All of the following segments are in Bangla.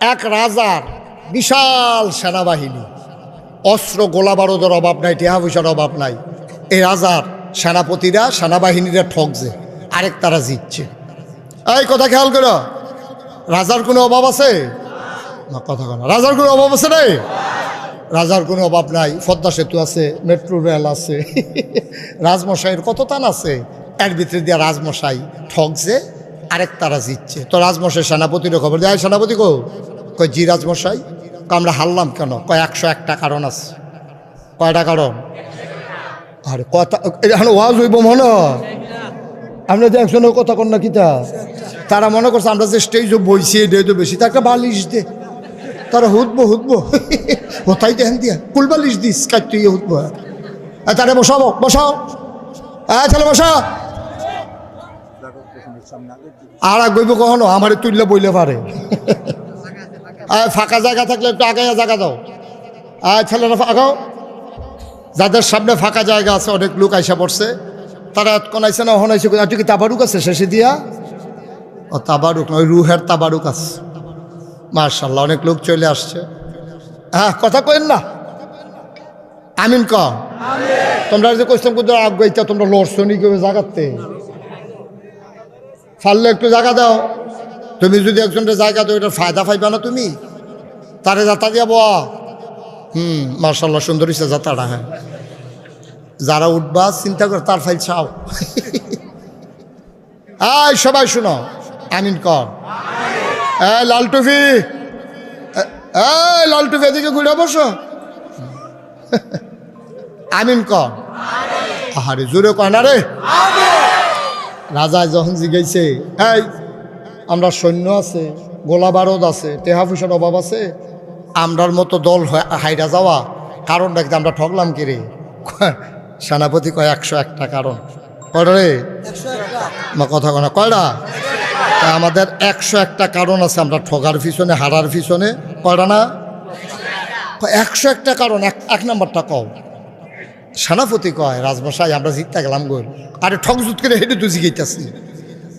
এক রাজার বিশাল সেনাবাহিনী, অস্ত্র গোলা বারুদের অভাব নাই, টেহা পয়সার অভাব নাই। এই রাজার সেনাপতিরা সেনাবাহিনীরা ঠকছে, আরেক তারা জিতছে। এই কথা খেয়াল করো, রাজার কোনো অভাব আছে না? কথা কেন, রাজার কোনো অভাব আছে রে? রাজার কোনো অভাব নাই। পদ্মা সেতু আছে, মেট্রো রেল আছে, রাজমশাইয়ের কত তান আছে। এর ভিতরে দিয়ে রাজমশাই ঠকছে, আরেক তারা জিতছে। তো রাজমশাই সেনাপতিরও খবর দেয়, সেনাপতি কয় জি রাজমশাই। আমরা হারলাম কেন? কয় 101টা কারণ আছে। কয়টা কারণ? আরে কথা এখন ওয়াজ হইব মনে হয়। আমরা যে একজনের কথা কন না কিতা, তারা মনে করছে আমরা যে স্টেজে বইছি এটাই তো বেশি, তাকে বালিশ দে, তারা হুদবো হোতাই দেন দিয়া কুল বালিশ দিস কাটতে হুদবো। তারা বসাবো, বসাও, তাহলে বসা। আর গইব কখনো আমার তুললে বইলে পারে। ফাঁকা জায়গা থাকলে একটু আগে জায়গা দাও। ছেলেরা আগাও। যাদের সামনে ফাঁকা জায়গা আছে, অনেক লোক আইসা পড়ছে, তারা এতক্ষণ আইসে না, ওখানে আইসে কি তাবারুক আছে শেষে দিয়া? ও তাবারুক নয়, রুহের তাবারুক আছে। মাশাআল্লাহ, অনেক লোক চলে আসছে। হ্যাঁ, কথা কইন না, আমিন ক। তোমরা যে কইতাম কোথাও আগাইতা, তোমরা লড়ছো নি কেউ জায়গাতে? ফাললে একটু জায়গা দাও। তুমি যদি একজনের জায়গা দাও, এটার ফায়দা পাইবা না তুমি? তারে যাতা দিয়া বয়া। মাশাআল্লাহ, সুন্দর হইছে যাতাটা। হ্যাঁ, যারা উঠবা চিন্তা করে তার ফাইল চাও। এই সবাই শুনো, আমিন কর। এই লাল টুপি, এই লাল টুপি এদিকে ঘুরে বসো, আমিন কর। আহারে জোরে কয় না রে। রাজা যখন জিগাইছে, এই আমরা সৈন্য আছে, গোলা বারুদ আছে, টেহা পয়সার অভাব আছে, আমরার মতো দল হাইরা যাওয়া কারণ রাখতে আমরা ঠকলাম কি রে? সেনাপতি কয় 101টা কারণ। কয়টা রে? কথা কয় না, কয়টা? আমাদের 101টা কারণ আছে আমরা ঠগার পিছনে, হারার পিছনে। কয়টা না? 101টা কারণ। এক নাম্বারটা কও। সেনাপতি কয় রাজমশাই আমরা জিততে গেলাম গোল। আরে ঠক জুত করে হেঁটে তুই জিগাইতেছি।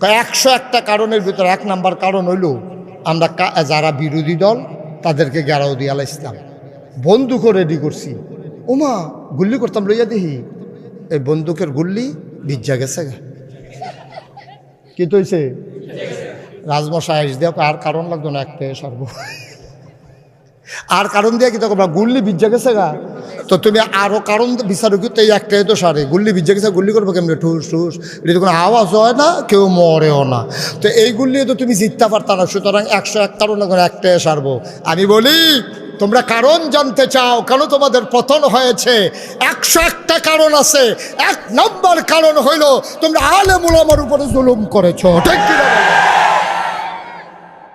101টা কারণের ভিতরে 1 নাম্বার কারণ হইল আমরা যারা বিরোধী দল তাদেরকে গেরাও দিয়া লাইছিলাম, বন্দুকও রেডি করছি। ওমা গুল্লি করতাম, লইয়া দেখি এই বন্দুকের গুল্লি ভিজা গেছে। কি তৈছে? রাজমশাই আইস দিয়া আর কারণ লাগতো না, একটাই সারবো। আর কারণ দিয়ে কি তখন গুল্লি ভিজা গেছে গা, তো তুমি আরো কারণ বিচারো কি? তো এই একটাই তো সারে, গুল্লি ভিজা গেছে, গুল্লি করবো কেমনি? ঠুস ঠুস, এটা তো কোনো আওয়াজ হয় না, কেউ মরেও না। তো এই গুল্লি তো তুমি জিততে পারতা না, সুতরাং 101 কারণ একটাই সারবো। আমি বলি তোমরা কারণ জানতে চাও কেন তোমাদের পতন হয়েছে? 101টা কারণ আছে। 1 নম্বর কারণ হইল তোমরা আলেম উলামার উপরে জুলুম করেছো। ঠিক কি?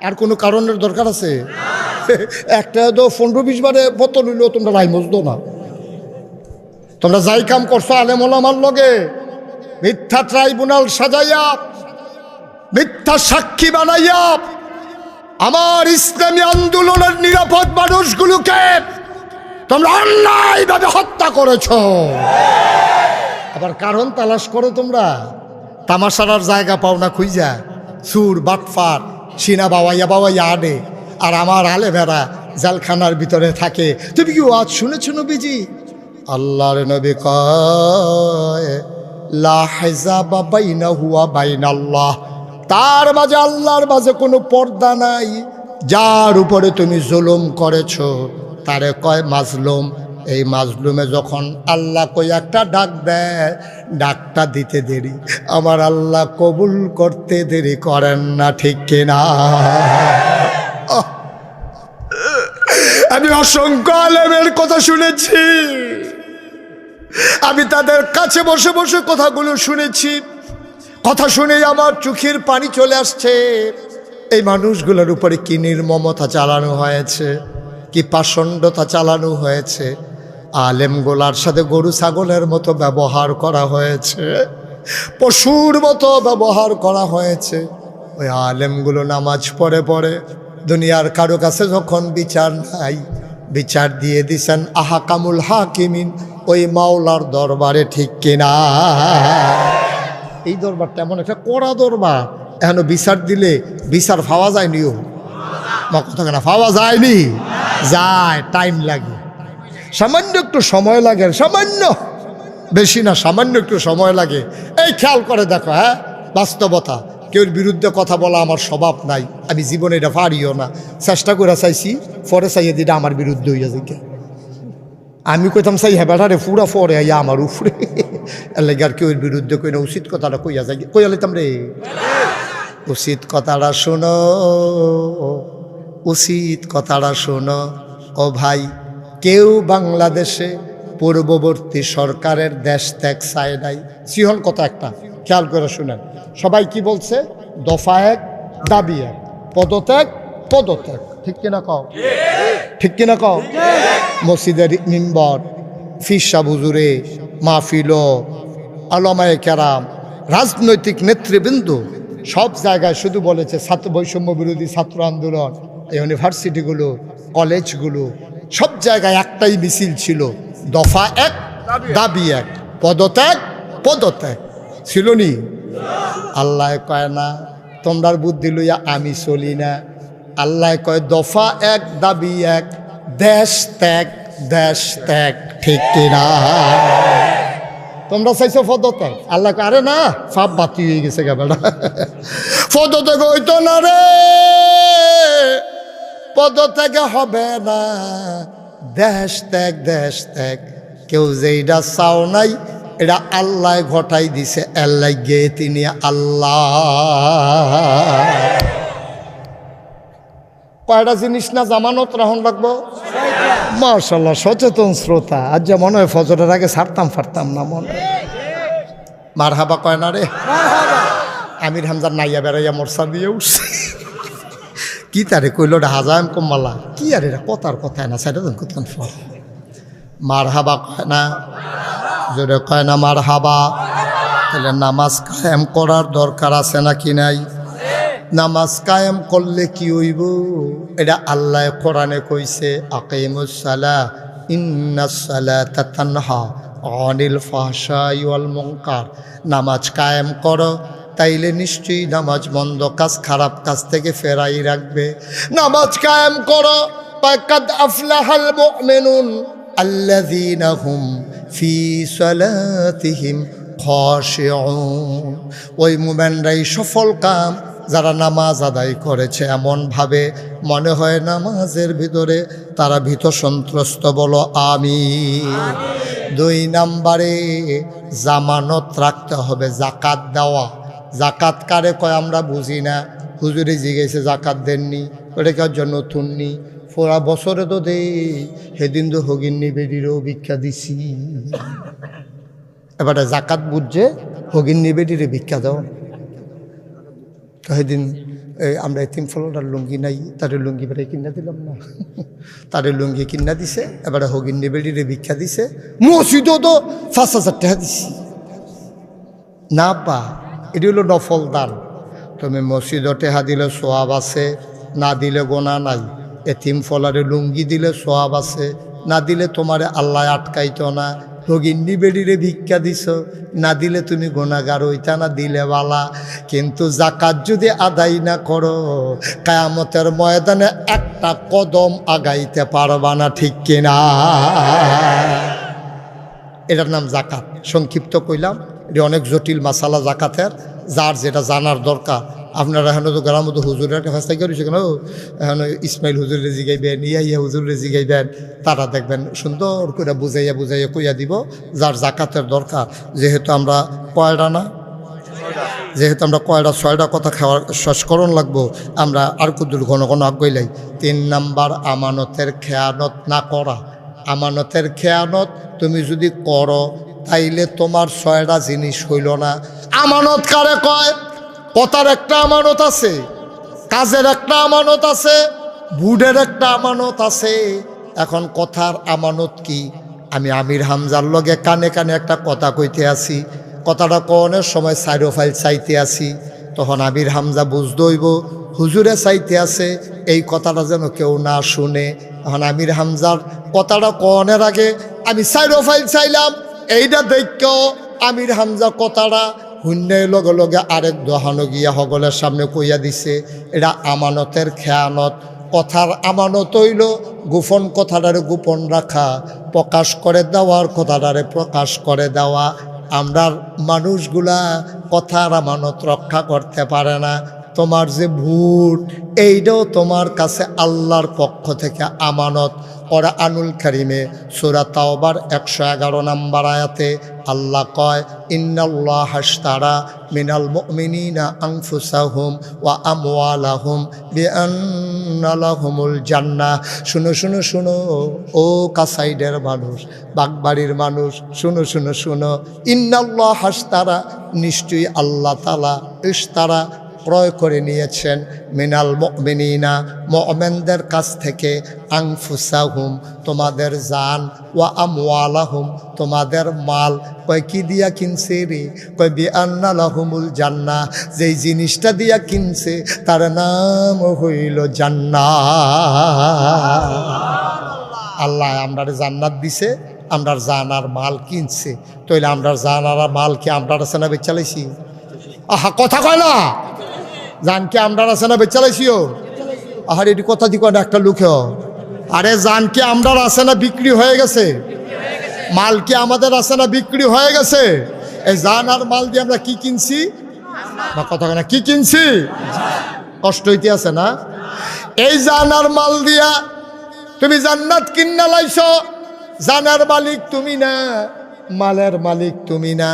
আর কোনো কারণের দরকার আছে? একটা তো 15-20 বারে পতন হইলেও তোমরা লাই মজদো না। তোমরা যাই কাম করছো আলেম ওলামার লগে, মিথ্যা ট্রাইব্যুনাল সাজাইয়া, মিথ্যা সাক্ষী বানাইয়া আমার ইসলামী আন্দোলনের নিরাপদ মানুষগুলোকে তোমরা অন্যায়ভাবে হত্যা করেছ। আবার কারণ তালাশ করো তোমরা, তামাশার জায়গা পাও না খুঁজা, সুর বাটফার সিনা বাবাইয়া আডে, আর আমার আলেমেরা জালখানার ভিতরে থাকে। তুমি কি ওয়াজ শুনেছো নবীজি? আল্লাহর নবী কয় লা হিজাবা বাইনাহু ওয়া বাইনাল্লাহ, তার মাঝে আল্লাহর মাঝে কোনো পর্দা নাই। যার উপরে তুমি জুলুম করেছো তারে কয় মাজলুম। এই মাজলুমে যখন আল্লাহ কই একটা ডাক দেয়, ডাকটা দিতে দেরি, আমার আল্লাহ কবুল করতে দেরি করেন না। ঠিক কিনা? আমি অসংখ্য আলেমের কথা শুনেছি, আমি তাদের কাছে বসে বসে কথাগুলো শুনেছি। কথা শুনেই আমার চোখের পানি চলে আসছে। এই মানুষগুলোর উপরে কি নির্মমতা চালানো হয়েছে, কি পাষণ্ডতা চালানো হয়েছে। আলেমগুলার সাথে গরু ছাগলের মতো ব্যবহার করা হয়েছে, পশুর মতো ব্যবহার করা হয়েছে। ওই আলেমগুলো নামাজ পড়ে পড়ে দুনিয়ার কারো কাছে যখন বিচার নাই, বিচার দিয়ে দিছেন আহকামুল হাকিমিন, ওই মাওলার দরবারে। ঠিক কিনা? এই দরবারটা এমন একটা কড়া দরবার, এখন বিচার দিলে বিচার পাওয়া যায়নিও। কথা না পাওয়া যায়নি, যায়, টাইম লাগে, সামান্য একটু সময় লাগে, সামান্য, বেশি না, সামান্য একটু সময় লাগে। এই খেয়াল করে দেখো, হ্যাঁ, বাস্তবতা। কেউর বিরুদ্ধে কথা বলা আমার স্বভাব নাই, আমি জীবনে এটা পারিও না, চেষ্টা করে চাইছি, পরে চাইয়ে দিটা আমার বিরুদ্ধে হইয়া যায়। আমি কইতাম চাই হ্যাঁ বেটারে পুরা পরে আইয়া আমার উফরে, এর লাগে আর কেউর বিরুদ্ধে কই না, উচিত কথাটা কইয়া যাই, কইয়া লইতাম রে, উচিত কথাটা শোনো, উচিত কথাটা শোনো। ও ভাই, কেউ বাংলাদেশে পূর্ববর্তী সরকারের দেশ ত্যাগ চায় নাই। সিহন কথা একটা খেয়াল করে শুনেন, সবাই কি বলছে? দফা এক, দাবি এক, পদত্যাগ, পদত্যাগ, ঠিক কিনা কও? ঠিক কিনা কও? মসজিদের মিম্বর, ফিরসা হুজুরে, মাহফিল, আলেমায়ে কেরাম, রাজনৈতিক নেতৃবৃন্দ সব জায়গায় শুধু বলেছে ছাত্র বৈষম্য বিরোধী ছাত্র আন্দোলন, ইউনিভার্সিটিগুলো, কলেজগুলো, সব জায়গায় একটাই মিছিল ছিল, দফা এক, দাবি এক, পদত্যাগ, পদত্যাগ, ছিল নি? আল্লাহ কয় না তোমরার বুদ্ধি লইয়া আমি চলি না, আল্লাহ কয় দফা এক, দাবি এক, দেশ ত্যাগ, দেশ ত্যাগ, ঠিক কিনা? তোমরা চাইছো পদত্যাগ, আল্লাহ কয় আরে না, ফাপ বাতি হয়ে গেছে গেবেলা, পদত্যাগ হইতো না রে, পদত্যাগে হবে না, দেশ ত্যাগ, দেশ ত্যাগ। কেউ যেইটা চাও নাই এটা আল্লাহ ঘটাই দিছে, আল্লাহ গে তিনি আল্লাহ। কয়টা জিনিস না জামানত রাখুন লাগবো? মাশাআল্লাহ, সচেতন শ্রোতা। আজ যে মনে হয় ফজরের আগে ছাড়তাম ফারতাম না, মনে মারহাবা কয় না রে। আমির হামজার নাইয়া বেড়াইয়া মোরসা দিয়ে উঠছে, কি তারে কইল হাজাম কম্মালা, কি আর এটা কথার কথায় না, সেটা করতাম ফল। মারহাবা কয় না, জোরে কয় না মারহাবা। তাহলে নামাজ কায়েম করার দরকার আছে নাকি নাই? নামাজ কায়েম করলে কি হইব? এটা আল্লাহ কোরআনে কইছে, আকিমুস সালাহ ইন্নাস সালাতা তানহা আনিল ফাহশাই ওয়াল মুনকার। নামাজ কায়েম করো, তাইলে নিশ্চয়ই নামাজ মন্দ কাজ, খারাপ কাজ থেকে ফেরাই রাখবে। নামাজ কায়েম করো, কাদ আফলাহাল মুমিনুন আল্লাযীনা হুম ফি সালাতিহিম খাশিউন। ওই মুমিনরাই সফল কাম যারা নামাজ আদায় করেছে এমনভাবে মনে হয় নামাজের ভিতরে তারা ভীত সন্ত্রস্ত, বলো আমিন। 2 নম্বরে জামানত রাখতে হবে, জাকাত দেওয়া। জাকাত কারে কয় আমরা বুঝি না, হুজুরে জিজ্ঞেসে জাকাত দেননি, ওটা কার জন্য নতুননি, পুরা বছরে তো দেই, সেদিন তো হগিন্নি বেডিরও ভিক্ষা দিছি। এবারে জাকাত বুঝছে, হগিন্নি বেডিরে ভিক্ষা দাও। তো সেদিন আমরা এতিম ফলটার লুঙ্গি নাই, তারে লুঙ্গি বেড়ে কিনা দিলাম না, তারে লুঙ্গি কিনা দিছে, এবারে হগিন্নি বেডিরে ভিক্ষা দিছে, মসজিদও তো 5,000 টাকা দিছি না পা। এটি হলো নফল দান। তুমি মসজিদও টেহা দিলে সোয়াব আছে, না দিলে গোনা নাই। এতিম ফলারে লুঙ্গি দিলে সোয়াব আছে, না দিলে তোমারে আল্লাহ আটকাইতো না। ভগিন্নি বেডিরে ভিক্ষা দিছ, না দিলে তুমি গুনাহগার হইতা না, দিলে বালা। কিন্তু জাকাত যদি আদায় না করো, কিয়ামতের ময়দানে একটা কদম আগাইতে পারবা না, ঠিক কিনা? এটার নাম জাকাত। সংক্ষিপ্ত কইলাম, এটা অনেক জটিল মাসালা জাকাতের, যার যেটা জানার দরকার। আপনারা এখন তো গ্রাম তো হুজুরের কাছ থেকে রয়েছে কেন, এখন ইসমাইল হুজুরে জিগাইবেন, ইয়া হুজুরে জিগাইবেন, তারা দেখবেন সুন্দর করে বুঝাইয়া বুঝাইয়া কইয়া দিব যার জাকাতের দরকার। যেহেতু আমরা কয়টা না, যেহেতু আমরা কয়টা 6টা কথা খাওয়ার শেষ করণ লাগবো, আমরা আর কুদুর ঘন ঘন আগাইলাই। 3 নাম্বার, আমানতের খেয়ানত না করা। আমানতের খেয়ানত তুমি যদি করো তাইলে তোমার 6টা জিনিস হইল না। আমানত কারে কয়? কথার একটা আমানত আছে, কাজের একটা আমানত আছে, বুডের একটা আমানত আছে। এখন কথার আমানত কি? আমি আমির হামজার লগে কানে কানে একটা কথা কইতে আসি, কথাটা কনের সময় সাইরো ফাইল চাইতে আসি, তখন আমির হামজা বুঝতে হইব হুজুরে চাইতে আছে, এই কথাটা যেন কেউ না শুনে। এখন আমির হামজার কথাটা কনের আগে আমি সাইরো ফাইল চাইলাম, এইটা দেখো আমির হামজা কথাটা শূন্যের লগে লগে আরেক দোহানো গিয়া হগলের সামনে কইয়া দিছে। এটা আমানতের খেয়ানত। কথার আমানত হইল গোপন কথাটারে গোপন রাখা, প্রকাশ করে দেওয়ার কথাটারে প্রকাশ করে দেওয়া। আমরা মানুষগুলা কথার আমানত রক্ষা করতে পারে না। তোমার যে ভোট, এইটাও তোমার কাছে আল্লাহর পক্ষ থেকে আমানত। কোরআনুল কারীমে সূরা তাওবার 111 নম্বর আয়াতে আল্লাহ কয়, ইন্নাল্লাহা আশতারা মিনাল মুমিনিনা আনফুসাহুম ওয়া আমওয়ালাহুম বিআন্না লাহুমুল জান্নাহ। শুনো শুনো শুনো, ও কাসাইডের মানুষ, বাগবাড়ির মানুষ, শুনো শুনো শুনো, ইন্নাল্লাহা আশতারা, নিশ্চয়ই আল্লাহ তাআলা ইশতারা ক্রয় করে নিয়েছেন মিনাল মুমিনিনা, মুমিনদের কাছ থেকে, আনফুসাহুম তোমাদের জান, ওয়া আমওয়ালাহুম তোমাদের মাল। কয় কি দিয়া কিনছে রে? কয় বিআন্না লাহুমুল জান্নাহ, যেই জিনিসটা দিয়া কিনছে তার নাম হইল জান্নাত। আল্লাহ আমরার জান্নাত দিছে, আমরার জান আর মাল কিনছে। তাইলে আমরার জান আর মাল কি আমরার আছে না বেচালাইছি? আহা, কথা কয় না। জানকে আমরার আছে না বেচালাইছিও? আহার এটি কথা দি কয় একটা লুকেও। আরে জানকে আমরার আছে না বিক্রি হয়ে গেছে? মাল কি আমাদের আছে না বিক্রি হয়ে গেছে? এই জান আর মাল দিয়ে আমরা কি কিনছি? না, কথা কয় না, কি কিনছি? কষ্ট হইতে আছে না? এই জান আর মাল দিয়া তুমি জান্নাত কিন্না লাইছো। জানার মালিক তুমি না, মালের মালিক তুমি না।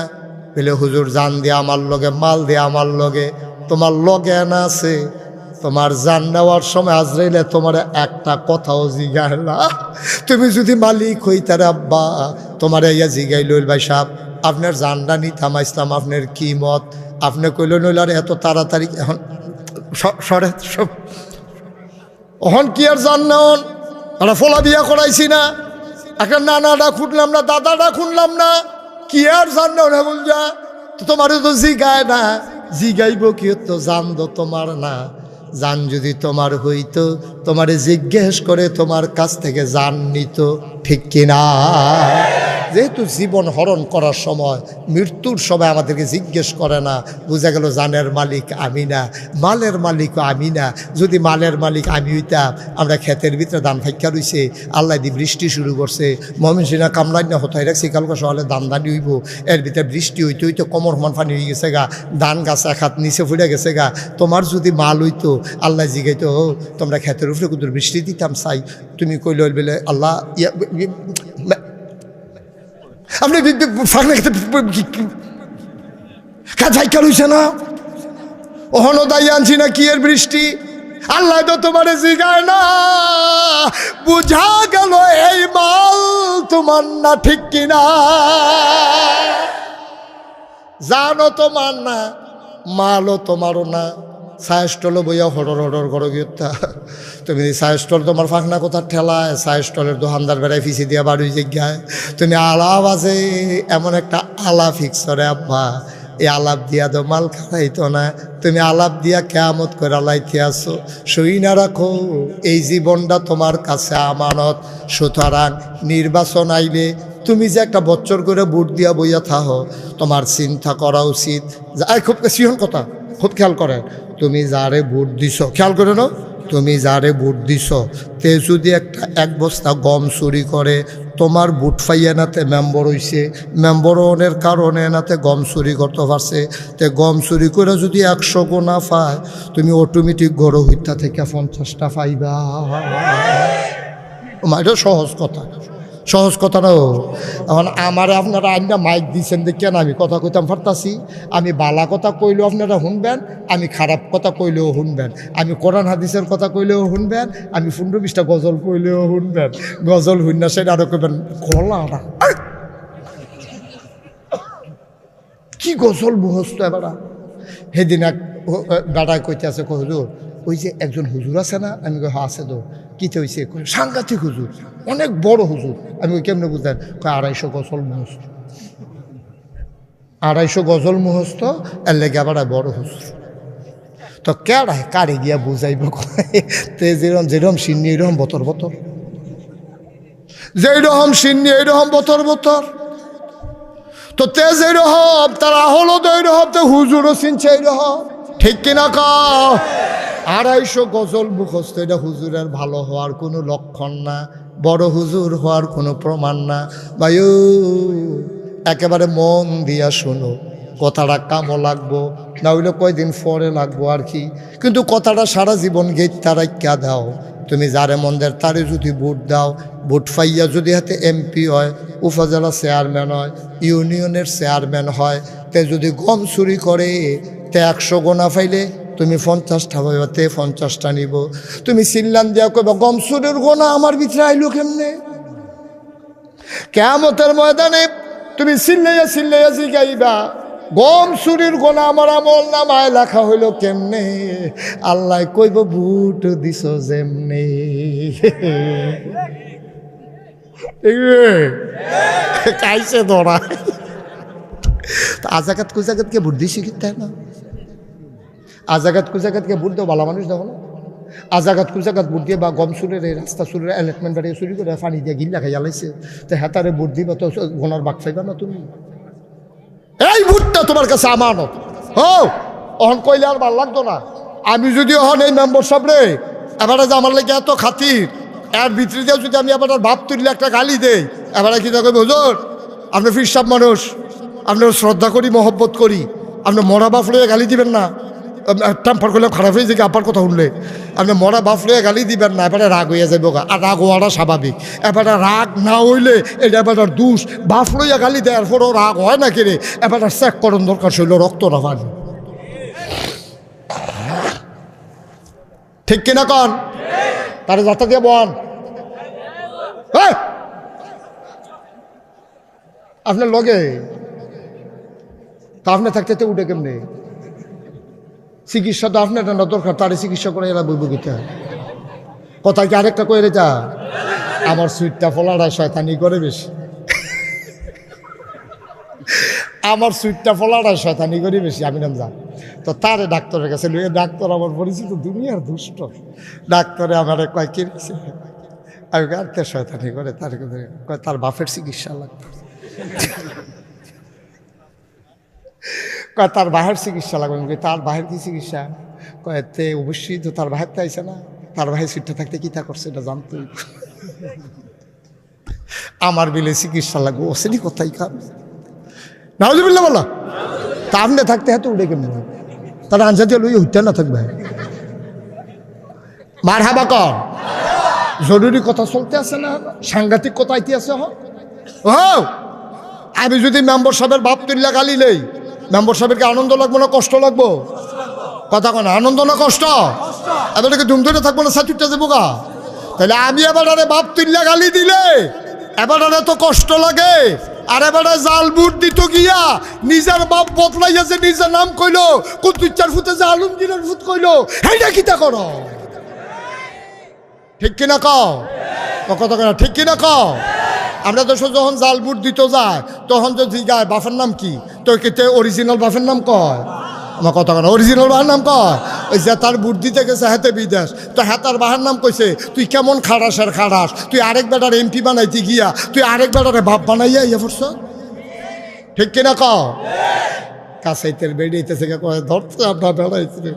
বলে হুজুর জান দিয়ে আমার লগে, মাল দিয়ে আমার লগে, তোমার লগে না আছে। তোমার জান নেওয়ার সময় আজরাইলে তোমার একটা কথাও জিগায় না। তুমি যদি মালিক হইতারে আব্বা, তোমার ইয়া জিগাই লইল, ভাই সাহেব আপনার জানটা নিতাম ইসলাম, আপনার কি মত? আপনি কইল নইল আর এত তাড়াতাড়ি এখন সরে সব ওহন কি আর জান নেওন? আমরা ফলা বিয়া করাইছি না, একটা নানাটা খুঁজলাম না, দাদাটা খুঁজলাম না, কি আর জান নেওন? বল যা তোমারও তো জিগায় না, জিগাইব কি তো জান তো তোমার না। জান যদি তোমার হইতো তোমারে জিজ্ঞেস করে তোমার কাছ থেকে জান নিত, ঠিক কিনা? যেহেতু জীবন হরণ করার সময়, মৃত্যুর সময় আমাদেরকে জিজ্ঞেস করে না, বোঝা গেল জানের মালিক আমি না, মালের মালিকও আমি না। যদি মালের মালিক আমি হইতাম, আমরা ক্ষেতের ভিতরে ধান ফাইকা রইছে, আল্লাহ দি বৃষ্টি শুরু করছে, ময়মনসিংহ কামলাই না হতাই রাখছি, কালকে সকালে ধান দানি হইব, এর ভিতরে বৃষ্টি হইতে হইতে কোমর সমান পানি হয়ে গেছে গা, ধান গাছ এক হাত নিচে ফুটে গেছে গা। তোমার যদি মাল হইতো, আল্লাহ জিগাইতো তোমরা ক্ষেতের উপরে কুদুর বৃষ্টি দিতাম চাই, তুমি কইল বলে আল্লাহ আপনি কাজাই কালুইছে না, ওহনো দাই আনছি না কি এর বৃষ্টি? আল্লাহ তো তোমার জিগায় না। বুঝা গেল এই মাল তোমার না, ঠিক কিনা? জানো তোমার না, মালও তোমারও না। সায়স্টল বইয়া হডর হডর করো গিয়া, তুমি সায়স্টল তোমার ফাঁকনা কোথার ঠেলায়, সায়স্টলের দোকানদার বেড়ায় ফিসি দিয়া বাড়ি জায়গায় তুমি আলাপ আছে, এমন একটা আলাপ ফিক্সরে আব্বা, এই আলাপ দিয়া তো মাল খাইতো না, তুমি আলাপ দিয়া কেয়ামত করে লাইতে আসো। সই না রাখো, এই জীবনটা তোমার কাছে আমানত। সুতরাং নির্বাচন আইলে তুমি যে একটা বছর করে ভোট দিয়া বইয়া থাকো, তোমার চিন্তা করা উচিত। খুব সিহন কথা, খুব খেয়াল করেন, তুমি যারে ভোট দিছ, খেয়াল করে না, তুমি যারে ভোট দিছ, তে যদি এক বস্তা গম চুরি করে, তোমার ভোট পাইয়া নাতে মেম্বর হইছে, মেম্বর হওয়ার কারণে নাতে গম চুরি করতে পারছে, তে গম চুরি করে যদি 100 গোনা পায়, তুমি অটোমেটিক গড় হইতা থেকে 50টা পাইবা। এটা সহজ কথা, সহজ কথা না। এখন আমার আপনারা আইনা মাইক দিয়েছেন দেখেন আমি কথা কইতাম পারতাছি। আমি বালা কথা কইলেও আপনারা শুনবেন, আমি খারাপ কথা কইলেও শুনবেন, আমি কোরআন হাদিসের কথা কইলেও শুনবেন, আমি 15-20টা গজল কইলেও শুনবেন। গজল শুননা সেটা আরো কইবেন খোলাটা কি গজল মুহস্ত। এবার সেদিন এক বেড়ায় কইতে আছে, হুজুর ওই যে একজন হুজুর আছে না? আমি কই হ্যাঁ আছে তো। কিতে হয়েছে? সাংঘাতিক হুজুর, অনেক বড় হুজুর। আমি ওই কেমনে বুঝলেন? 250 গজল মুহস্ত, 250 গজল মুহস্ত, এর লেগে আবার বড় হুজুর। তো কেড়ায় কারে গিয়া বুঝাইব? তে যেরকম যেরকম সিন্নি এইরকম বতর বতর, যেরকম সিন্নি এইরকম বতর বতর। তো তে যেরকম তারা হলো তো এইরকম, তো হুজুরও চিনছে এইরকম, ঠিক কিনা কাও? 250 গজল মুখস্থ, এটা হুজুরের ভালো হওয়ার কোনো লক্ষণ না, বড় হুজুর হওয়ার কোনো প্রমাণ না। ভাইও একেবারে মন দিয়া শোনো, কথাটা কামও লাগবো না হইলে কয়দিন পরে লাগবো আর কি, কিন্তু কথাটা সারা জীবন গেইতা রাইখা দাও। তুমি যারে মন্দের তারে যদি ভোট দাও, ভোট পাইয়া যদি হাতে এমপি হয়, উপজেলা চেয়ারম্যান হয়, ইউনিয়নের চেয়ারম্যান হয়, তে যদি গম চুরি করে তে 100 গোনা পাইলে তুমি 50টা পাইবা, তে 50টা নিব। তুমি চিল্লান দিয়া কইবা গম চুরির গোনা আমার ভিতরে আইলো কেমনে? কিয়ামতের ময়দানে তুমি চিল্লাইয়া চিল্লাইয়া জিগাইবা গম চুরির গোনা আমার আমল নামায় লেখা হইল কেমনে? আল্লাহ কইব ভোট দিছ যেমনে। কাইছে ধরা আজাগাত কুজাগাতকে ভোট দিছি কিন্তু না, আজাগাত কুজাগাতকে ভোট দাও ভালো মানুষ দেখো না। আজাগাত কুজাগাত ভোট দিয়ে বা গম চুরের রাস্তা চুরের অ্যালেটমেন্ট বাড়িয়ে চুরি করে পানি দিয়ে গিল্লা খাইয়া লাইছে, তো হেতারে ভোট দিবা তো গোনার বাক চাইবা না তুমি? এই ভোটটা তোমার কাছে আমানত। ও অহন কইলে আর ভাল লাগতো না। আমি যদি অহন এই মেম্বার সব রে এবারে যে আমার লেগে এত খাতির, এর ভিতরে দিয়ে যদি আমি এবার ভাব তুললে একটা গালি দেই, এবারে কি দেখবে হুজুর আপনি ফিরসাব মানুষ, আপনার শ্রদ্ধা করি মহব্বত করি, আপনি মরা বাপ লইয়া গালি দিবেন না। টেম্পার করলে খারাপ হয়ে যায় আপার কথা শুনলে, আপনি মরা বাপ লইয়া গালি দিবেন না, এবারে রাগ হইয়া যাইব। আর রাগ হওয়াটা স্বাভাবিক, এবারে রাগ না হইলে এটা এবার দুষ। বাপ লইয়া গালি দেওয়ার পরও রাগ হয় না কেড়ে, এবারে চেক করণ দরকার শৈল রক্ত না পানি। ঠিক কিনা কন? তারে যাতা দিয়ে বন আপনার লগে তা আপনি থাকতে তো উঠে কেমনে? চিকিৎসা তো আপনার না দরকার, তারে চিকিৎসা করে এরা বইব গীতা কথা কি আরেকটা কয়ে রেখা আমার সুইটটা ফলাটা শয়তানি করে বেশি, আমার সুইটটা ফলাটা শয়তানি করে বেশি। আমি নাম যান তো তারে ডাক্তারের কাছে লুয়ে, ডাক্তার আমার পরিচিত দুনিয়ার দুষ্ট ডাক্তারে আমার কয় কে রেখেছে, আমি আর শয়তানি করে তার কয় তার বাপের চিকিৎসা লাগবে, কয় তার বাহের চিকিৎসা লাগবে। তার বাহের কি চিকিৎসা? কয় তে অবশ্যই তো তার বাহের তো আইসে না, তার বাহের সিটটা থাকতে কি তা করছে এটা জানতই। আমার বিলে চিকিৎসা লাগবে ওসেনি কোথায় খান নাউজুবিল্লাহ বলা তা আপনি থাকতে হাতে উঠে কেমন তারা আনসার দিয়ে লইয়ে উঠতে না থাকবে। মার হাবা কর, জরুরি কথা চলতে আছে না, সাংঘাতিক কথা আইতে আছে। ও আমি যদি মেম্বার সাহেবের বাপ তুল্লা গালি নেই, মেম্বার সাহেবকে আনন্দ লাগবো না কষ্ট লাগবো? কথা কন আনন্দ না কষ্ট? এবারকে ধুম ধরে থাকবো না সাথীটা যাবো গা? তাহলে আমি এবারে বাপ তুল্লা গালি দিলে এবারে তো কষ্ট লাগে, আর এবারে জাল বুট দিত গিয়া নিজের বাপ বদলাইয়া যে নিজের নাম কইলো, কুতুচ্চার ফুটে যে আলমগীরের ফুট কইলো, হেইটা কিতা করো? ঠিক কিনা কও? কথা কেনা ঠিক কিনা কও? আমরা তো যখন জাল বুট দিত যায় তখন তো জিগায় বাপের নাম কি, তো কেতে অরিজিনাল বাপের নাম কয়? আমার কথা কেন অরিজিনাল বাহার নাম কয়? ওই যে তার বুট দিতে গেছে হাতে বিদেশ, তো হাতার বাহার নাম কইছে তুই কেমন খাড়াস আর খাড়াস, তুই আরেক বেটার এমপি বানাইতে গিয়া তুই আরেক বেটারে বাপ বানাইয়া ইয়ে পড়ছ। ঠিক কিনা কও? কাছাইতের বেড়িয়েছে ধরছে আপনার বেড়াইছে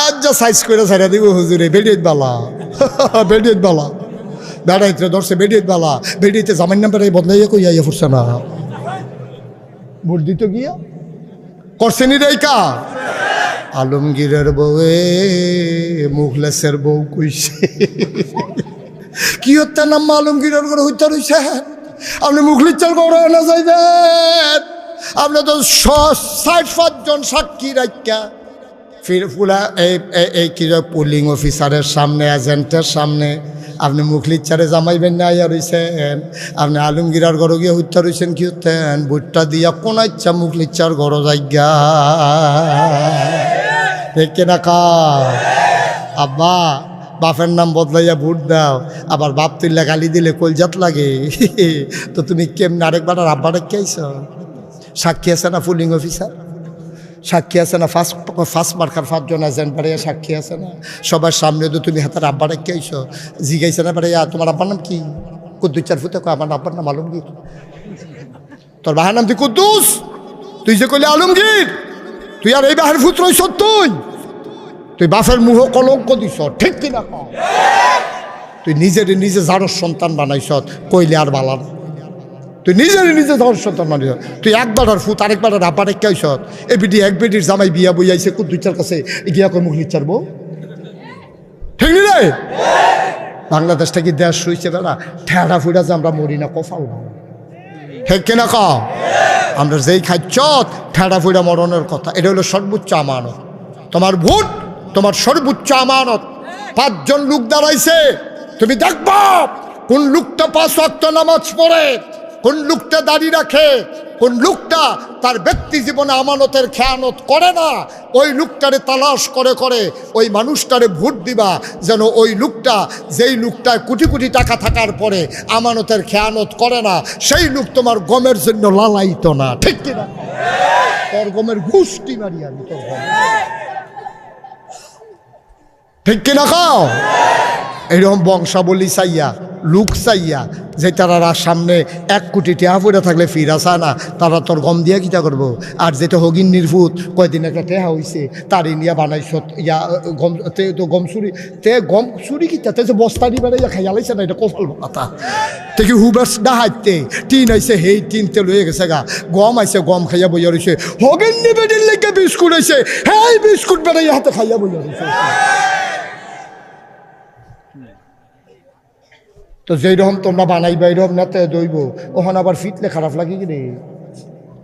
আজ যা সাইজ করে ছাড়া দিব হুজুরে বেড়িয়ে বালা বেড়িয়ে বালা বেড়াইতে ধরছে বেড়িয়ে বালা বেড়িয়েতে জামাই নাম্বারে বদলাইয়া কইয়া ইয়ে পড়ছে না ভোট দিত গিয়া করছে নি রেখা আলমগীরের বউয়ে মুখলেসের বউ কইছে কি হত্যা নাম আলমগীরের করে হত্যা রয়েছে। আপনি মুখলিচ্ছার গৌর না যাইবেন, আপনি তো ৬০-৫ জন সাক্ষী রাখা ফির পুরা এই কি পুলিং অফিসারের সামনে এজেন্টের সামনে আপনি মুখলিচ্ছারে জামাইবেন না আইয়া রয়েছেন। আপনি আলমগীরার ঘর গিয়ে হত্যা রয়েছেন কি হতেন ভোটটা দিয়া কোন ইচ্ছা মুখলিচ্ছার ঘর যাইগা দেখে না কা আব্বা বাপের নাম বদলাইয়া ভোট দাও, আবার বাপ তুল্লা গালি দিলে কলজাত লাগে তো তুমি কেমন আরেকবার আব্বা রেখে আইস? সাক্ষী আছে না পুলিং অফিসার, সাক্ষী আছে না ফার্স্ট মার্কার 5 জন এজেন্ট বাড়িয়া সাক্ষী আছে না, সবার সামনে তো তুমি হাতার আব্বা রেখে আইস। জিগাইছে না বাড়িয়া তোমার আব্বার নাম কি? কুদ্দুস ফুতে কয় আমার আব্বার নাম আলমগীর। তোর বাহার নাম তুই কুদ্দুস, তুই যে কইলে আলমগীর, তুই আর এই বাহার ফুত রইছ তুই তুই বাপের মুহ কলঙ্ক দিছ, ঠিক কিনা কও? তুই নিজে জারর সন্তান বানাইছ, কইলে আর বালা না। তুই নিজে জারর সন্তান বানাইছ। তুই একবার আর ফুত আরেকবার আর আব্বা রেখে আইস। এ বিডি এক বেডির জামাই বিয়া বই আইছে কুদ্দুচার কাছে গিয়া কই মুখ লিচারবো, ঠিক নি রে? বাংলাদেশটা কি দেশ হইছে বেড়া? ঠেড়া ফুড়া যে আমরা মরি না, কফাল না, ঠিক কিনা কও? আমরা যেই খাচ্ছ ঠেড়া ফুড়া মরণের কথা। এটা হলো সর্বোচ্চ আমানত। তোমার ভোট তোমার সর্বোচ্চ আমানত। 5 জন লোক দাঁড়াইছে, তুমি দেখবা কোন লোকটা 5 ওয়াক্ত নামাজ পড়ে, কোন লোকটা দাড়ি রাখে, কোন লোকটা তার ব্যক্তি জীবনে আমানতের খেয়ানত করে না। ওই লোকটারে তালাশ করে করে ওই মানুষটারে ভোট দিবা, যেন ওই লোকটা, যেই লোকটা কোটি কোটি টাকা থাকার পরে আমানতের খেয়ানত করে না, সেই লোক তোমার গমের জন্য লালাইতো না, ঠিক কিনা? তোর গমের গুষ্টি মারি আমি, তোর গম, ঠিক কিনা খাও? এরকম বংশাবলী চাইয়া, লুক চাইয়া, যে তারা সামনে 1 কোটি টেহা পড়ে থাকলে ফিরাসা না, তারা তোর গম দিয়া কিতা করবো? আর যেটা হগিন নির্ভূত কয়দিন একটা টেহা হয়েছে তার ইন্ডিয়া বানাইছ ইয়া গম, তে তো গম চুরি, তে গম চুরি কিতা, তে যে বস্তা দি বেড়াইয়া খাইয়া লাইছে না, এটা কফাল কথা। তে কি হুবাস না হাইতে টিন আইছে, হেই টিনতে লয়ে গেছে গা, গম আইছে, গম খাইয়া বইয়া রয়েছে, হগিন নি বেডির লেগে বিস্কুট আইছে, হেই বিস্কুট বেড়াইয়া হাতে খাইয়া বইয়া রয়েছে। তো যেই রকম তোমরা বানাইবা এইরকম না, তে দইব ওখানে আবার ফিটলে খারাপ লাগে কি রে?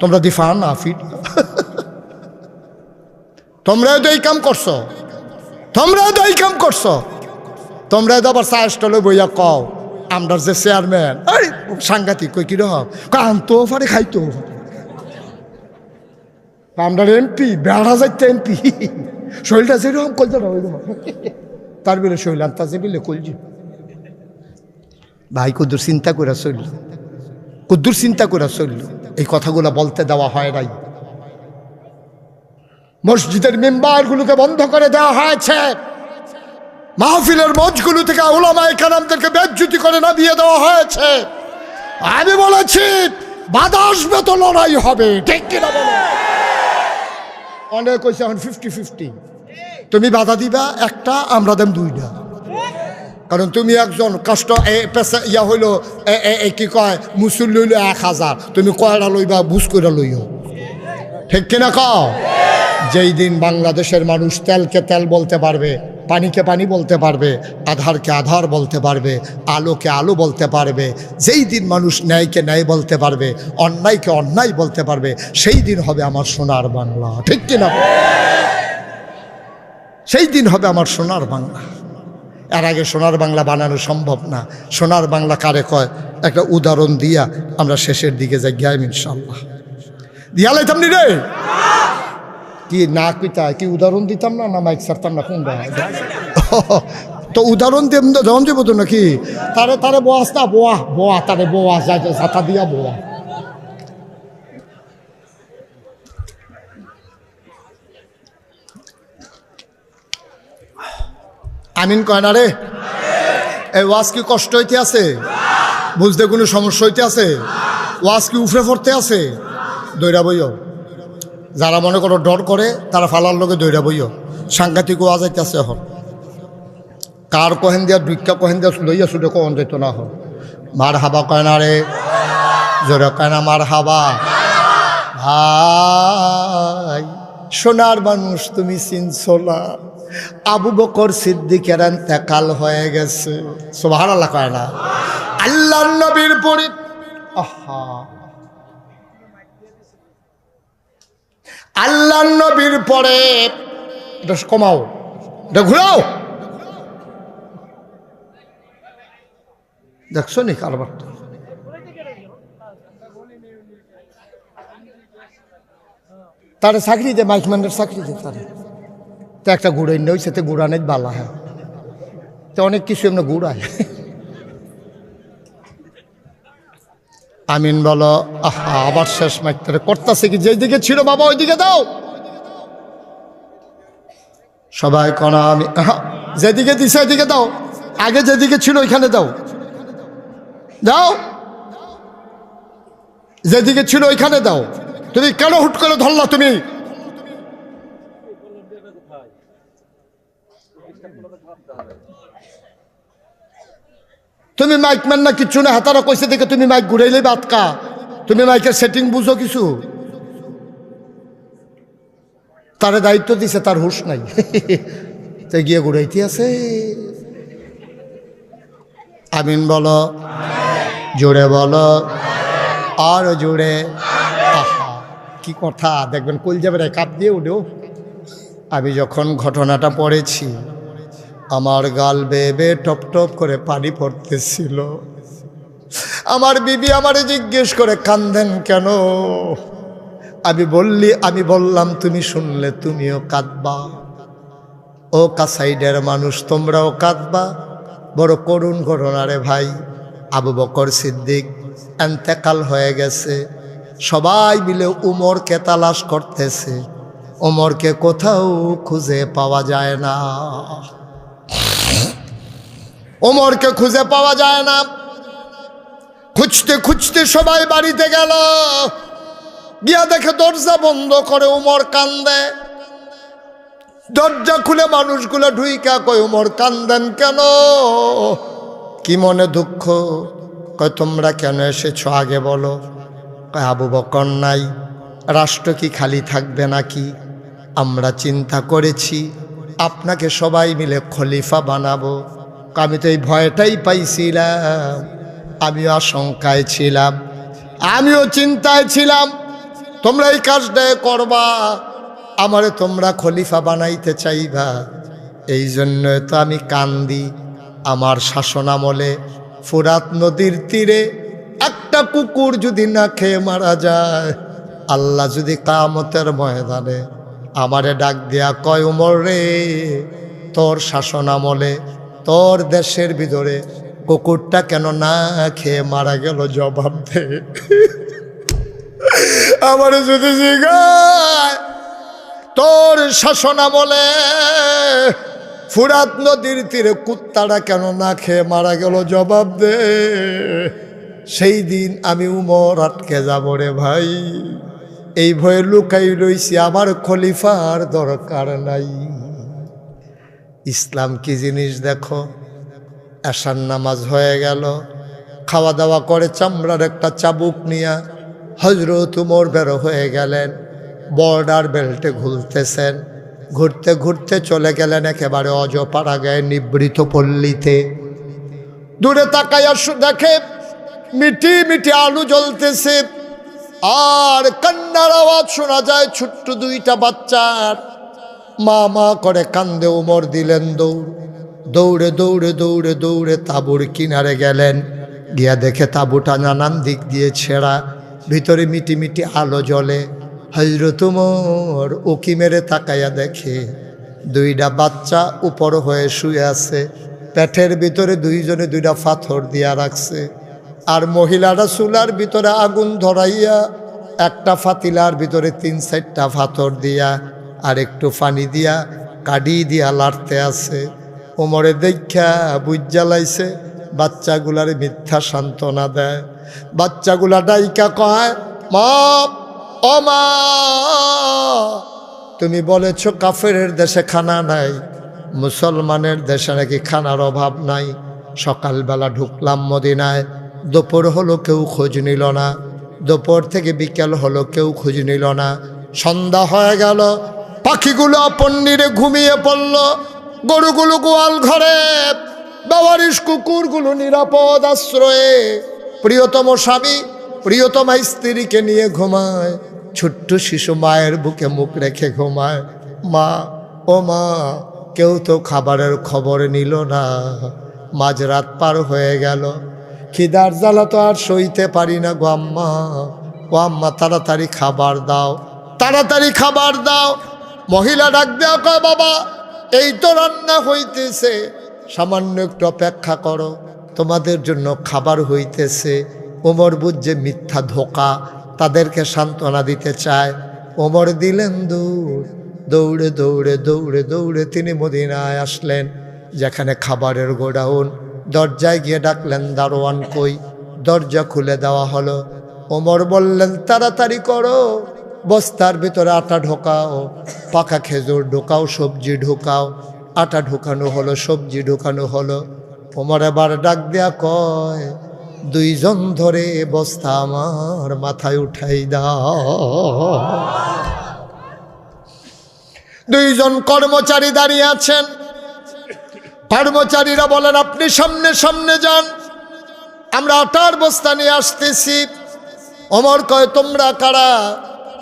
তোমরা দিফা না ফিট, তোমরাও তো এই কাম করছো, তোমরাও তো এই কাম করছো। তোমরা তো আবার চা স্টলে বইয়া কও আমরা যে চেয়ারম্যান, আরে সাংঘাতিক, কই কিরকম আনতো পারে, খাইতো আমরা এমপি, বেড়া যাইতে এমপি, শরীরটা যেরকম কলজাটা ওইরকম, তার বেলে শরীর আনতা যে বেলে কলজি। ভাই কুদ্দুর চিন্তা করে চলল, কুদ্দুর চিন্তা করে চলল, এই কথাগুলো বলতে দেওয়া হয় নাই। মসজিদের মেম্বারগুলোকে বন্ধ করে দেওয়া হয়েছে, মাহফিলের মঞ্চগুলো থেকে উলামায়ে কেরামদেরকে বেজ্জতি করে নামিয়ে দেওয়া হয়েছে। আমি বলেছি বাধা আসবে তো লড়াই হবে, ঠিক কিনা বলো? অনেক কইছে এখন 50-50, তুমি বাধা দিবা একটা, আমরা দেম 2টা। কারণ তুমি একজন কষ্ট ইয়া হইল কি কয় মুসুল লইল 1000, তুমি কয়টা লইবা বুঝ করে লইও, ঠিক কিনা কও? যেই দিন বাংলাদেশের মানুষ তেলকে তেল বলতে পারবে, পানিকে পানি বলতে পারবে, আধারকে আধার বলতে পারবে, আলোকে আলো বলতে পারবে, যেই দিন মানুষ ন্যায়কে ন্যায় বলতে পারবে, অন্যায়কে অন্যায় বলতে পারবে, সেই দিন হবে আমার সোনার বাংলা, ঠিক কিনা? সেই দিন হবে আমার সোনার বাংলা। এর আগে সোনার বাংলা বানানো সম্ভব না। সোনার বাংলা কারে কয় একটা উদাহরণ দিয়া আমরা শেষের দিকে যাই গিয়ে, ইনশাল্লাহ দিয়া লাইতাম নি রে, কি না কিতা কি উদাহরণ দিতাম না, না মাইক ছাড়তাম না, কোন তো উদাহরণ দেওয়া দেবো তো নাকি? তারে তারে বোয়াস না, বোয়া বোয়া তারে বোয়া যায়, ছাতা দিয়া বোয়া। আমিন কয় না রে? এই ওয়াজ কি কষ্ট হইতে আছে? বুঝতে কোনো সমস্যা হইতে আছে? ওয়াজ কি উফরে পড়তে আছে? দৈরা বইও, যারা মনে করো ডর করে তারা ফালার লোকে দৈরা বইও। সাংঘাতিক ওয়াজ আইতে আছে এখন, কার কহেন দিয়া দুইটা কহেন দিয়া লইয়া শুধু কখন যেত না হন। মার হাবা কয় না রে, জোরে কয় না মার হাবা। ভাই সোনার মানুষ তুমি চিনছো না, আবু বকর সিদ্দিকের ইন্তেকাল হয়ে গেছে, সুবহানাল্লাহ কয় না? আল্লাহর নবীর পরে আল্লাহর নবীর পরে এটা কমাও, এটা ঘুরাও, দেখছো নি কারবারটা? তারা চাকরি দে, মাইকম্যানের চাকরি দে তারা, তো একটা গুড়াই নই, সেতে গুড়ানের বালা, হ্যাঁ তো অনেক কিছু এমনি গুড়ায়। আমিন বলো। আহা, আবার শেষ মাইকটারে করতেছে কি, যেদিকে ছিল বাবা ওইদিকে দাও, সবাই কনা আমি যেদিকে দিছে ওইদিকে দাও, আগে যেদিকে ছিল ওইখানে দাও, দাও যেদিকে ছিল ওইখানে দাও। তুমি কেন হুট করে ধরলা? তুমি তুমি মাইক ম্যান না কিচ্ছু না, হাতারা কইছে দেখে তুমি মাইক ঘুরাইলে বাতকা, তুমি মাইকের সেটিং বুঝো কিছু? তারে দায়িত্ব দিছে, তার হুঁশ নাই, তো গিয়ে ঘুরাইতে আছে। আমিন বলো, জোরে বলো, আর জোরে। আহা কি কথা, দেখবেন কল যাবে রে, কাপ দিয়ে উঠো। আমি যখন ঘটনাটা পড়েছি আমার গাল বেয়ে বেয়ে টপ টপ করে পানি পড়তেছিল। আমার বিবি আমারে জিজ্ঞেস করে কান্দেন কেন? আমি বললাম তুমি শুনলে তুমিও কাঁদবা, ও কাসাইডের মানুষ তোমরাও কাঁদবা। বড় করুণ ঘটনা রে ভাই। আবু বকর সিদ্দিক এন্তেকাল হয়ে গেছে, সবাই মিলে উমরকে তালাশ করতেছে, উমরকে কোথাও খুঁজে পাওয়া যায় না, উমরকে খুঁজে পাওয়া যায় না। খুঁজতে খুঁজতে সবাই বাড়িতে গেল, গিয়া দেখে দরজা বন্ধ করে উমর কান্দে। দরজা খুলে মানুষগুলো ঢুইকা কয় উমর কান্দেন কেন? কি মনে দুঃখ? কয় তোমরা কেন এসেছো আগে বলো। কয় আবু বকর নাই, রাষ্ট্র কি খালি থাকবে নাকি? আমরা চিন্তা করেছি আপনাকে সবাই মিলে খলিফা বানাবো। আমি তো এই ভয়টাই পাইছিলাম, আমিও আশঙ্কায় ছিলাম, আমিও চিন্তায় ছিলাম তোমরা এই কাজটা করবা, আমারে তোমরা খলিফা বানাইতে চাইবা। এই জন্য তো আমি কান্দি। আমার শাসনামলে ফুরাত নদীর তীরে একটা কুকুর যদি না খেয়ে মারা যায়, আল্লাহ যদি কিয়ামতের ময়দানে আমারে ডাক দিয়া কয় উমর রে, তোর শাসনামলে তোর দেশের ভিতরে কুকুরটা কেন না খেয়ে মারা গেল, জবাব দে। আমারে যদি জিজ্ঞাসা তোর শাসনামলে ফুরাত নদীর তীরে কুত্তাটা কেন না খেয়ে মারা গেল, জবাব দে। সেই দিন আমি উমর আটকে যাব রে ভাই। এই ভয়ে লুকাই রইছি, আমার খলিফার দরকার নাই। ইসলাম কি জিনিস দেখো। এশার নামাজ হয়ে গেল, খাওয়া দাওয়া করে চামড়ার একটা চাবুক নিয়া হযরত উমর বের হয়ে গেলেন। বর্ডার বেল্টে ঘুরতেছেন, ঘুরতে ঘুরতে চলে গেলেন একেবারে অজপাড়া গায়ে নিবৃত পল্লীতে। দূরে তাকাইয়া দেখে মিটি মিটি আলু জ্বলতেছে, আর কান্নার আওয়াজ শোনা যায় ছোট্ট দুইটা বাচ্চার। মা মা করে কান্দে। উমর দিলেন দৌড়, দৌড়ে দৌড়ে দৌড়ে দৌড়ে তাঁবুর কিনারে গেলেন। গিয়া দেখে তাঁবুটা নানান দিক দিয়ে ছেঁড়া, ভিতরে মিটি মিটি আলো জ্বলে। হযরত উমর উকি মেরে তাকাইয়া দেখে দুইটা বাচ্চা উপর হয়ে শুয়ে আছে, পেটের ভিতরে দুইজনে দুইটা পাথর দিয়া রাখছে। আর মহিলারা চুলার ভিতরে আগুন ধরাইয়া একটা ফাতিলার ভিতরে 3-4টা পাথর দিয়া আর একটু পানি দিয়া কাডি দিয়া লাড়তে আছে। ওমরে দেখা বুঝ জ্বালাইছে, বাচ্চাগুলার মিথ্যা সান্ত্বনা দেয়। বাচ্চাগুলা ডাইকা কয় মা, ও মা, তুমি বলেছ কাফেরের দেশে খানা নাই, মুসলমানের দেশে নাকি খানার অভাব নাই। সকালবেলা ঢুকলাম মদিনায়, দুপুর হলো কেউ খোঁজ নিল না, দুপুর থেকে বিকেল হলো কেউ খোঁজ নিল না। সন্ধ্যা হয়ে গেল, পাখিগুলো আপন নিরে ঘুমিয়ে পড়ল, গরুগুলো গোয়াল ঘরে, বেওয়ারিশ কুকুরগুলো নিরাপদ আশ্রয়ে। প্রিয়তম স্বামী প্রিয়তমা স্ত্রীকে নিয়ে ঘুমায়, ছোট্ট শিশু মায়ের বুকে মুখ রেখে ঘুমায়। মা, ও মা, কেউ তো খাবারের খবর নিল না। মাঝরাত পার হয়ে গেল, খিদার জ্বালা তো আর সইতে পারি না গো আম্মা। ও আম্মা, তাড়াতাড়ি খাবার দাও, তাড়াতাড়ি খাবার দাও। মহিলা ডাক দেওয়া কয় বাবা, এই তো রান্না হইতেছে, সামান্য একটু অপেক্ষা করো, তোমাদের জন্য খাবার হইতেছে। ওমর বুঝছে মিথ্যা ধোকা, তাদেরকে সান্ত্বনা দিতে চায়। ওমর দিলেন দৌড়, দৌড়ে দৌড়ে দৌড়ে দৌড়ে তিনি মদিনায় আসলেন, যেখানে খাবারের গোডাউন। দরজায় গিয়ে ডাকলেন দারোয়ান কই, দরজা খুলে দেওয়া হলো। ওমর বললেন তাড়াতাড়ি করো, বস্তার ভিতরে আটা ঢোকাও, পাকা খেজুর ঢোকাও, সবজি ঢোকাও। আটা ঢোকানো হলো, সবজি ঢোকানো হলো। ওমর এবার ডাক দেয়া কয়, দুইজন ধরে বস্তা আমার মাথায় উঠাই দাও। দুইজন কর্মচারী দাঁড়িয়ে আছেন। কর্মচারীরা বলেন, আপনি সামনে সামনে যান, আমরা আটার বস্তা নিয়ে আসতেছি। ওমর কয়, তোমরা কারা?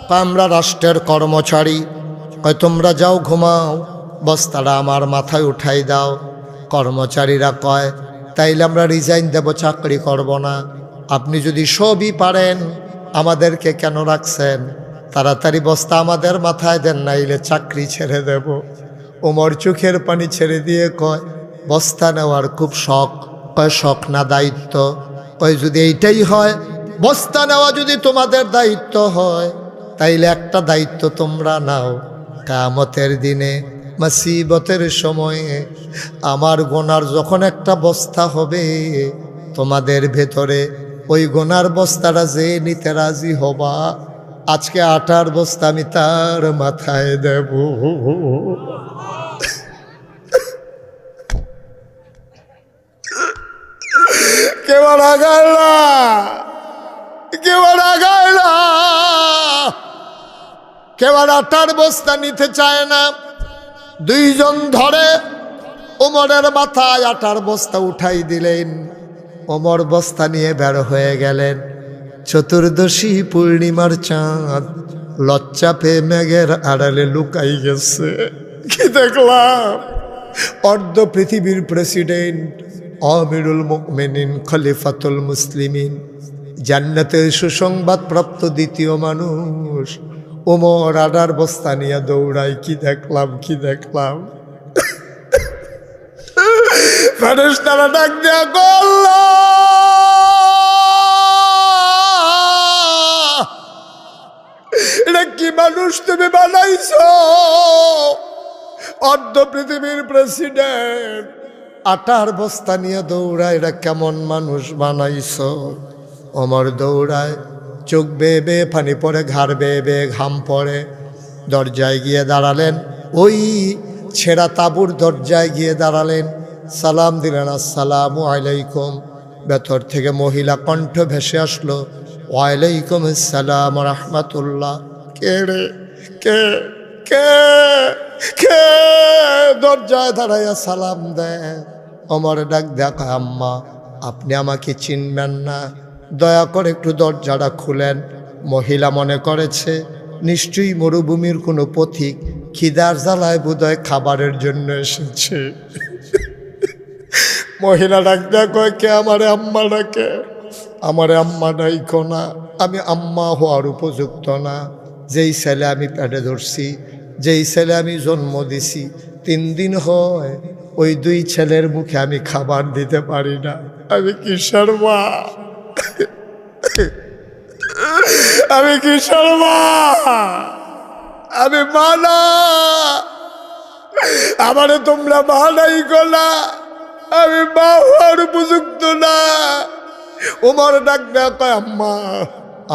কয়, আমরা রাষ্ট্রের কর্মচারী। কয়, তোমরা যাও ঘুমাও, বস্তাটা আমার মাথায় উঠাই দাও। কর্মচারীরা কয়, তাইলে আমরা রিজাইন দেব, চাকরি করব না। আপনি যদি সবই পারেন আমাদেরকে কেন রাখছেন? তাড়াতাড়ি বস্তা আমাদের মাথায় দেন, নাইলে চাকরি ছেড়ে দেব। ওমর চোখের পানি ছেড়ে দিয়ে কয়, বস্তা নেওয়ার খুব শখ। কয়, শখ না দায়িত্ব? কয়, যদি এইটাই হয়, বস্তা নেওয়া যদি তোমাদের দায়িত্ব হয়, তাইলে একটা দায়িত্ব তোমরা নাও। কিয়ামতের দিনে মুসিবতের সময়ে আমার গোনার যখন একটা বস্তা হবে, তোমাদের ভেতরে ওই গোনার বস্তাটা যে নিতে রাজি হবা, আজকে আটার বস্তা আমি তার মাথায় দেব। কেবল আগাইলা, কেবল আগাইলা, কেবল আটার বস্তা নিতে চায় না। দুইজন ধরে ওমরের মাথায় আটার বস্তা উঠাই দিলেন। ওমর বস্তা নিয়ে বের হয়ে গেলেন। চতুর্দশী পূর্ণিমার চাঁদ লজ্জা পেয়ে মেঘের আড়ালে লুকাই গেছে। কি দেখলাম? অর্ধ পৃথিবীর প্রেসিডেন্ট, আমিরুল মুমিনিন, খলিফাতুল মুসলিমিন, জান্নাতের সুসংবাদ প্রাপ্ত দ্বিতীয় মানুষ ওমর আটার বস্তা নিয়ে দৌড়াই। কি দেখলাম, কি দেখলাম! ফেরেশতারা ডাক দেয়া, আল্লাহ, এটা কি মানুষ তুমি বানাইছো? অর্ধ পৃথিবীর প্রেসিডেন্ট আটার বস্তা নিয়ে দৌড়ায়, এটা কেমন মানুষ বানাইছো? ওমর দৌড়ায়, চোখ বেয়ে বেয়ে পানি পড়ে, ঘাড় বেয়ে বেয়ে ঘাম পড়ে। দরজায় গিয়ে দাঁড়ালেন, ওই ছেঁড়া তাঁবুর দরজায় গিয়ে দাঁড়ালেন। সালাম দিলেন, আসসালামু আলাইকুম। ভেতর থেকে মহিলা কণ্ঠ ভেসে আসলো, ওয়ালাইকুম আসসালাম রাহমাতুল্লাহ। কে রে? কে কে কে? দরজায় দাঁড়াইয়া সালাম দেয়। ওমর ডাক দেখা, আম্মা, আপনি আমাকে চিনবেন না, দয়া করে একটু দরজাটা খুলেন। মহিলা মনে করেছে নিশ্চয়ই মরুভূমির কোনো পথিক খিদার জ্বালায় বোধহয় খাবারের জন্য এসেছে। মহিলা ডাক দেয়া কয়, কে? আমারে আম্মা ডাকে। আমারে আম্মা ডাইকো না, আমি আম্মা হওয়ার উপযুক্ত না। যেই ছেলে আমি পেটে ধরছি, যেই ছেলে আমি জন্ম দিছি, 3 দিন হয় ওই 2 ছেলের মুখে আমি খাবার দিতে পারি না। আমি কিসের মা? আমি কিসের মা? আমি মা না। আমারে তোমরা মা নাই গলা, আমি মা হওয়ার উপযুক্ত না। ওমর ডাক দেয়া কয়, আম্মা,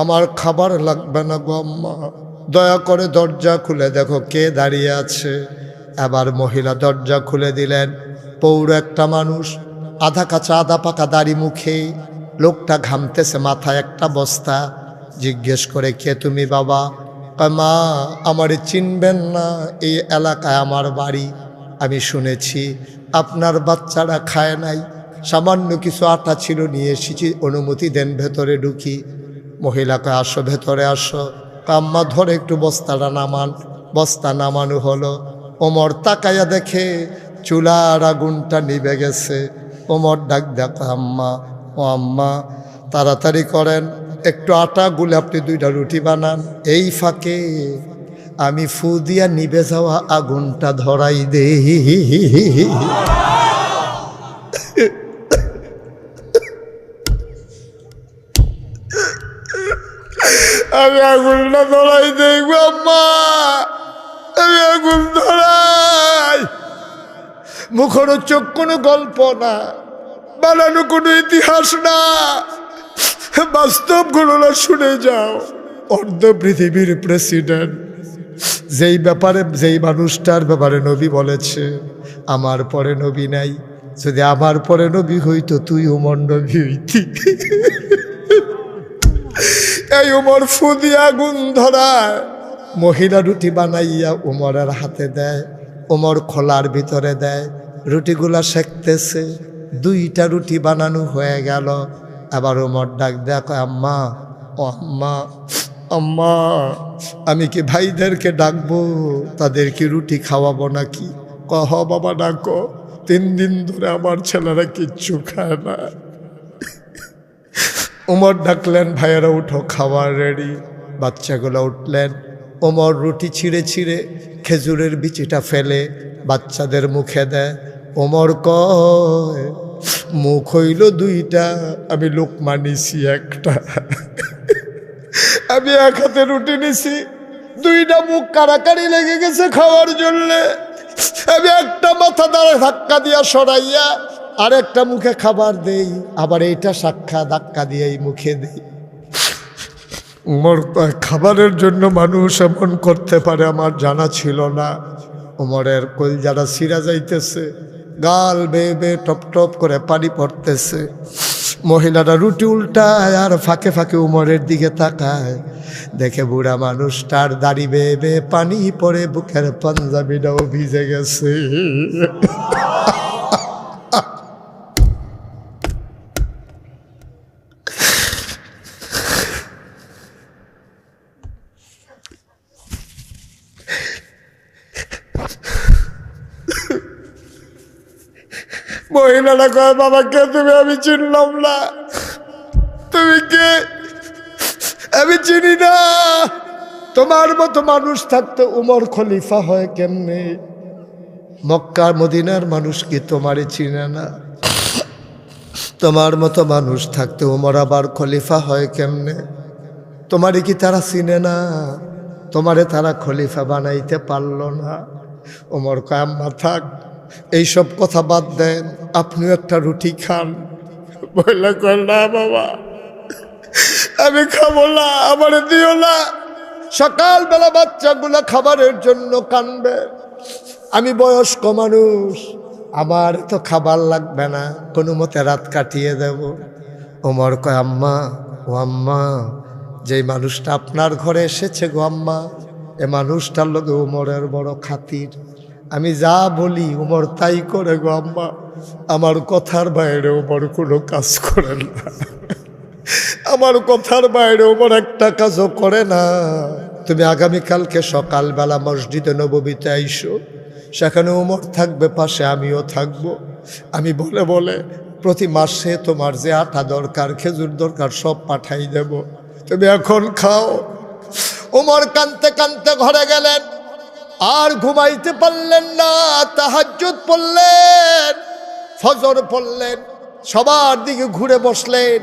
আমার খাবার লাগবে না গো আম্মা, দয়া করে দরজা খুলে দেখো কে দাঁড়িয়ে আছে। এবার মহিলা দরজা খুলে দিলেন। পৌর একটা মানুষ, আধা কাঁচা আধা পাকা দাড়ি মুখে। লোকটা ঘামতেছে, মাথায় একটা বস্তা। জিজ্ঞেস করে, কে তুমি বাবা? কয়, মা, আমারে চিনবেন না, এই এলাকায় আমার বাড়ি। আমি শুনেছি আপনার বাচ্চারা খায় নাই, সামান্য কিছু আটা ছিল, নিয়ে এসেছি, অনুমতি দেন ভেতরে ঢুকি। মহিলাকে, আসো ভেতরে আসো। আম্মা, ধরে একটু বস্তাটা নামান। বস্তা নামানো হলো। ওমর তাকাইয়া দেখে চুলার আগুনটা নিভে গেছে। ওমর ডাক দেখা, আম্মা, ও আম্মা, তাড়াতাড়ি করেন, একটু আটা গুলে আপনি 2টা রুটি বানান। এই ফাঁকে আমি ফু দিয়া নিভে যাওয়া আগুনটা ধরাই দে। আমি আগুনটা ধরাই দেব আম্মা, আমি আগুন ধরাই। মুখরোচক কোনো গল্প না, বানানো কোনো ইতিহাস না, বাস্তব ঘটনা শুনে যাও। অর্ধ পৃথিবীর প্রেসিডেন্ট, যেই মানুষটার ব্যাপারে নবী বলেছে আমার পরে নবী নাই, যদি আমার পরে নবী হইতো তুই উমর নবী হইতি। এই উমর ফুদি আগুন ধরায়, মহিলা রুটি বানাইয়া উমরের হাতে দেয়, উমর খোলার ভিতরে দেয়, রুটিগুলা সেকতেছে। 2টা রুটি বানানো হয়ে গেল। আবার উমর ডাক দেয়, আম্মা, ও আম্মা, আম্মা, আমি কি ভাইদেরকে ডাকবো, তাদের কি রুটি খাওয়াবো নাকি? কহ বাবা ডাকো, 3 দিন ধরে আমার ছেলেরা কিচ্ছু খায় না। উমর ডাকলেন, ভাইয়েরা উঠো, খাবার রেডি। বাচ্চাগুলো উঠলেন। উমর রুটি ছিঁড়ে ছিঁড়ে খেজুরের বিচিটা ফেলে বাচ্চাদের মুখে দেয়। উমর কয়, মুখ হইল 2টা, আমি লোকমা নিছি 1টা। আমি 1 হাতে রুটি নিছি, 2টা মুখ কারাকারি লেগে গেছে খাওয়ার জন্যে। আমি একটা মাথা দ্বারা ধাক্কা দিয়া সরাইয়া আরেকটা মুখে খাবার দেই, আবার এইটা সাক্ষা ধাক্কা দিয়ে এই মুখে দেই। উমর খাবারের জন্য মানুষ এমন করতে পারে আমার জানা ছিল না। উমরের কলজাটা ছিঁড়া যাইতেছে, গাল বেয়ে বেয়ে টপ টপ করে পানি পড়তেছে। মহিলাটা রুটি উল্টায় আর ফাঁকে ফাঁকে উমরের দিকে তাকায়, দেখে বুড়া মানুষটার দাড়ি বেয়ে বেয়ে পানি পড়ে, বুকের পাঞ্জাবিটাও ভিজে গেছে। মহিলাটা কয়, বাবা কে তুমি? আমি চিনলাম না। তুমি কে? আমি চিনি না। তোমার মতো মানুষ থাকতে উমর খলিফা হয় কেমনে? মক্কা মদিনার মানুষ কি তোমারে চিনে না? তোমার মতো মানুষ থাকতে উমর আবার খলিফা হয় কেমনে? তোমারে কি তারা চিনে না? তোমারে তারা খলিফা বানাইতে পারলো না। উমর কয়, আম্মা থাক, এইসব কথা বাদ দেন, আপনিও একটা রুটি খান। বললে কয়, না বাবা, আমি খাবো না, আমার দিও না। সকালবেলা বাচ্চাগুলো খাবারের জন্য কানবে, আমি বয়স্ক মানুষ, আমার তো খাবার লাগবে না, কোনো মতে রাত কাটিয়ে দেব। ওমর কয়, আম্মা, ও আম্মা, যেই মানুষটা আপনার ঘরে এসেছে গো আম্মা, এ মানুষটার লগে উমরের বড় খাতির। আমি যা বলি উমর তাই করে গো আম্মা, আমার কথার বাইরে উমর কোনো কাজ করে না, আমার কথার বাইরে উমর একটা কাজও করে না। তুমি আগামীকালকে সকালবেলা মসজিদে নববীতে আইসো, সেখানে উমর থাকবে পাশে, আমিও থাকবো। আমি বলে বলে প্রতি মাসে তোমার যে আটা দরকার, খেজুর দরকার, সব পাঠাই দেব, তুমি এখন খাও। উমর কানতে কানতে ঘরে গেলেন, আর ঘুমাইতে পারলেন না। তাহাজ্জুদ পড়লেন, ফজর পড়লেন, সবার দিকে ঘুরে বসলেন।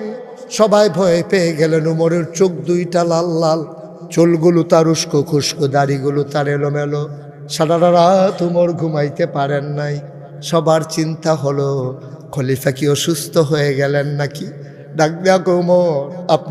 সবাই ভয় পেয়ে গেলেন। উমরের চোখ 2টা লাল লাল, চুলগুলো তার উস্কো খুস্কো, দাড়িগুলো তার এলোমেলো। সারা রাত উমর ঘুমাইতে পারেন নাই। সবার চিন্তা হলো, খলিফা কি অসুস্থ হয়ে গেলেন নাকি? ডাক দেয়া, উমর আপনি